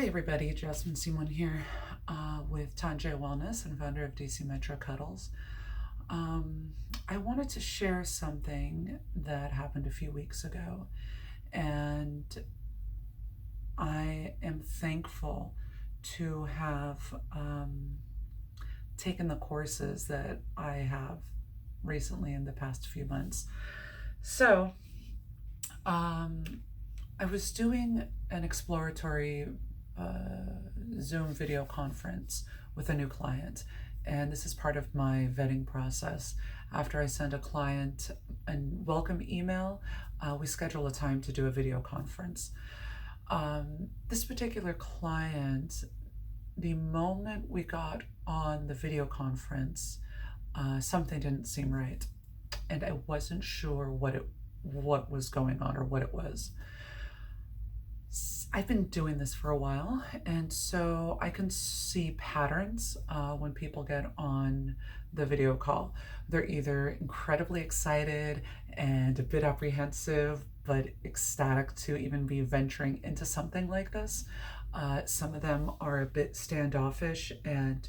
Hi everybody, Jasmine Simon here with Tanjay Wellness and founder of DC Metro Cuddles. I wanted to share something that happened a few weeks ago, and I am thankful to have taken the courses that I have recently in the past few months. So, I was doing an exploratory Zoom video conference with a new client, and this is part of my vetting process. After I send a client a welcome email, we schedule a time to do a video conference. This particular client, the moment we got on the video conference, something didn't seem right, and I wasn't sure what was going on or what it was. I've been doing this for a while, and so I can see patterns when people get on the video call. They're either incredibly excited and a bit apprehensive, but ecstatic to even be venturing into something like this. Some of them are a bit standoffish and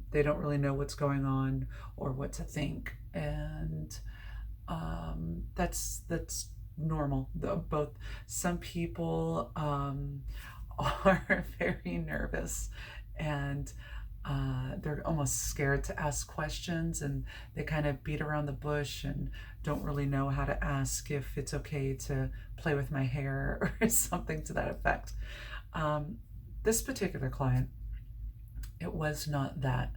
they don't really know what's going on or what to think, and that's normal. Both some people are very nervous and they're almost scared to ask questions, and they kind of beat around the bush and don't really know how to ask if it's okay to play with my hair or something to that effect. This particular client, it was not that.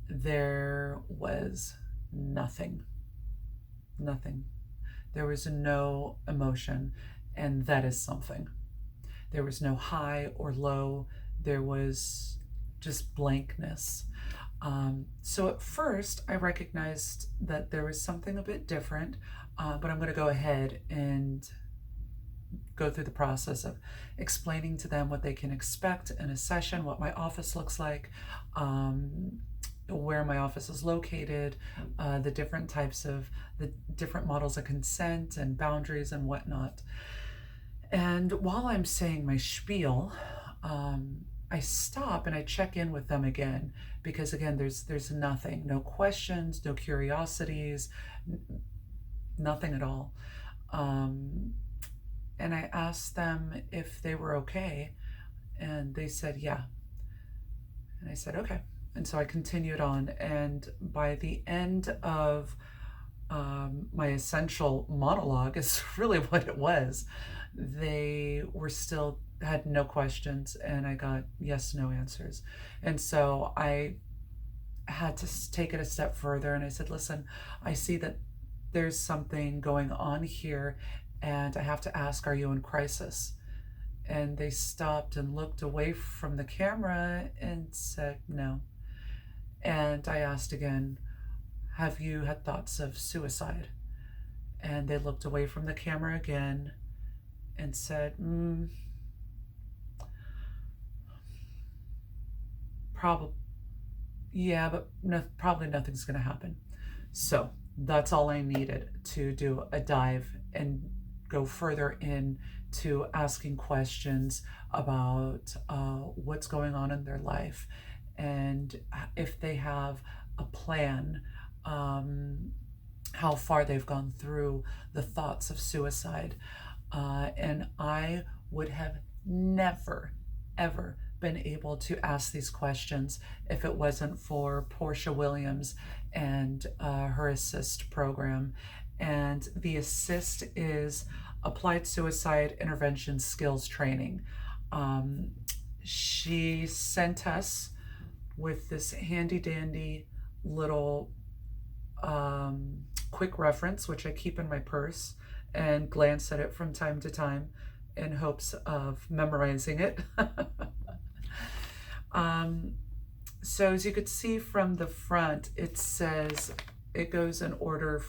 There was nothing. There was no emotion, and that is something. There was no high or low. There was just blankness. So at first, I recognized that there was something a bit different, but I'm going to go ahead and go through the process of explaining to them what they can expect in a session, what my office looks like, where my office is located, the different types of the different models of consent and boundaries and whatnot. And while I'm saying my spiel, I stop and I check in with them again, because again, there's nothing, no questions, no curiosities, nothing at all. And I asked them if they were okay, and they said yeah. And I said okay. And so I continued on, and by the end of my essential monologue is really what it was. They were still had no questions, and I got yes, no answers. And so I had to take it a step further, and I said, listen, I see that there's something going on here, and I have to ask, are you in crisis? And they stopped and looked away from the camera and said no. And I asked again, have you had thoughts of suicide? And they looked away from the camera again and said, probably, yeah, but no, probably nothing's going to happen. So that's all I needed to do a dive and go further into asking questions about what's going on in their life, and if they have a plan, how far they've gone through the thoughts of suicide. And I would have never, ever been able to ask these questions if it wasn't for Portia Williams and her A.S.I.S.T program. And the A.S.I.S.T is Applied Suicide Intervention Skills Training. She sent us with this handy dandy little quick reference, which I keep in my purse and glance at it from time to time in hopes of memorizing it. So as you could see from the front, it says, it goes in order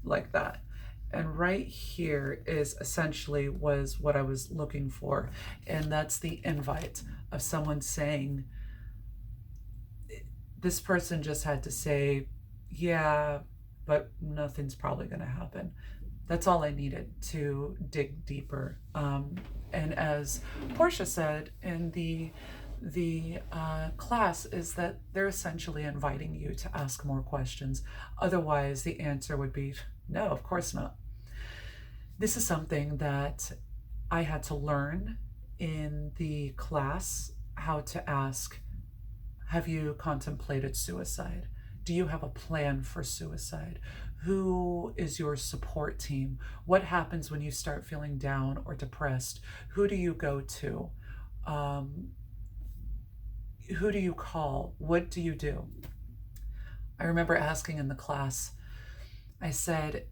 like that. And right here is essentially was what I was looking for. And that's the invite of someone saying, this person just had to say, yeah, but nothing's probably going to happen. That's all I needed to dig deeper. And as Portia said in the class, is that they're essentially inviting you to ask more questions. Otherwise, the answer would be no, of course not. This is something that I had to learn in the class, how to ask, have you contemplated suicide? Do you have a plan for suicide? Who is your support team? What happens when you start feeling down or depressed? Who do you go to? Who do you call? What do you do? I remember asking in the class, I said,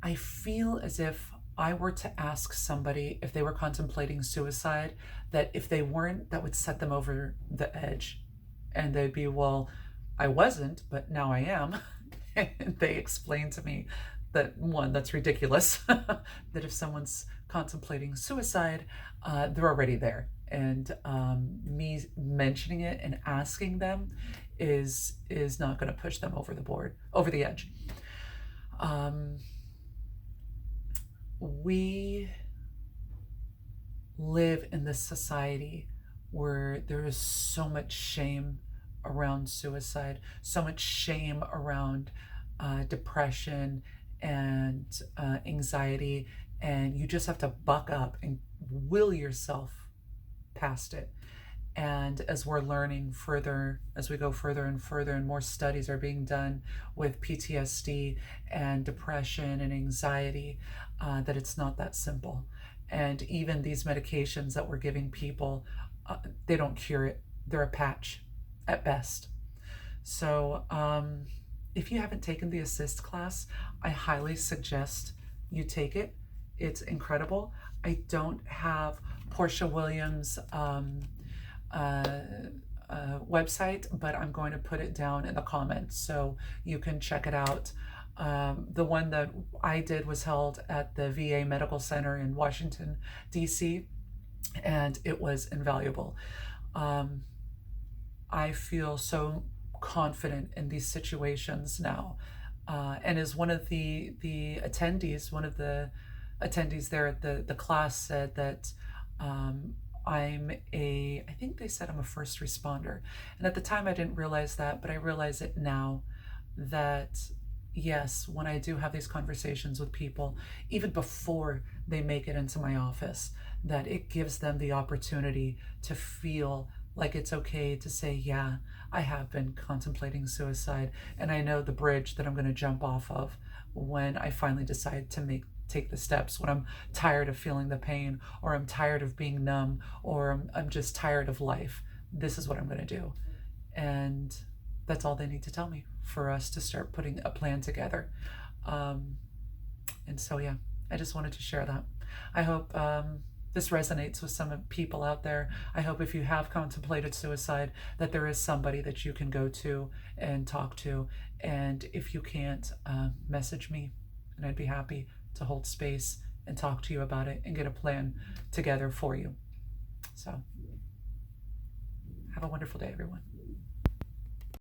I feel as if I were to ask somebody if they were contemplating suicide, that if they weren't, that would set them over the edge. And they'd be, well, I wasn't, but now I am. And they explained to me that, one, that's ridiculous, that if someone's contemplating suicide, they're already there. And me mentioning it and asking them is not going to push them over the edge. We live in this society where there is so much shame around suicide, so much shame around depression and anxiety, and you just have to buck up and will yourself past it. And as we're learning further, as we go further and further, and more studies are being done with PTSD and depression and anxiety, that it's not that simple. And even these medications that we're giving people, they don't cure it. They're a patch at best. So if you haven't taken the A.S.I.S.T class, I highly suggest you take it. It's incredible. I don't have Portia Williams' website, but I'm going to put it down in the comments so you can check it out. The one that I did was held at the VA Medical Center in Washington, D.C., and it was invaluable. I feel so confident in these situations now. And as one of the attendees, there at the class said that I think they said I'm a first responder. And at the time I didn't realize that, but I realize it now, that yes, when I do have these conversations with people, even before they make it into my office, that it gives them the opportunity to feel like it's okay to say, yeah, I have been contemplating suicide, and I know the bridge that I'm going to jump off of when I finally decide to take the steps, when I'm tired of feeling the pain, or I'm tired of being numb, or I'm just tired of life. This is what I'm going to do. And that's all they need to tell me for us to start putting a plan together. And so, yeah, I just wanted to share that. I hope this resonates with some people out there. I hope if you have contemplated suicide, that there is somebody that you can go to and talk to. And if you can't, message me, and I'd be happy to hold space and talk to you about it and get a plan together for you. So have a wonderful day, everyone.